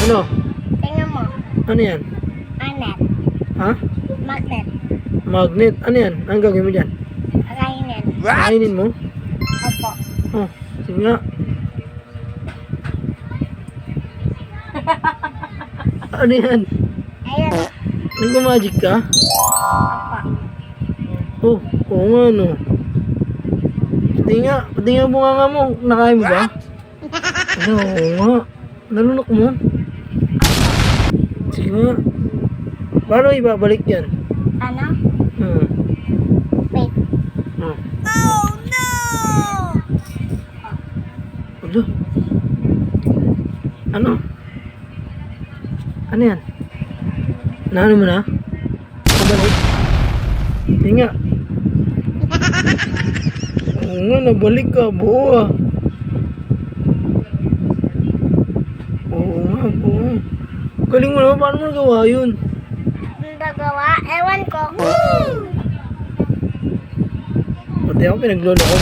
Ano? Tingnan mo. Ano yan? Magnet. Ha? Magnet. Magnet. Ano yan? Anong gagawin mo dyan? Kainin. Kainin mo? Opo. Oh, sige nga. Ano yan? Ayan. Nagma-magic ka? Opo. Oh, oo nga no. Pati nga bunga mo. Nakain mo ba? Ano, oo nga. Nalunok mo? Sige nga. Paano ibabalik yan? Ano? Wait. Hmm. Oh no! Ano? Ano? Ano yan? Naano mo na? Nabalik? Hindi nga. Oo nga, nabalik ka. Buo ah. Oo nga, buo. Galing mo naman. Paano mo nagawa yun? Ang gagawa? Ewan ko. Pati ako pinaglolo ko.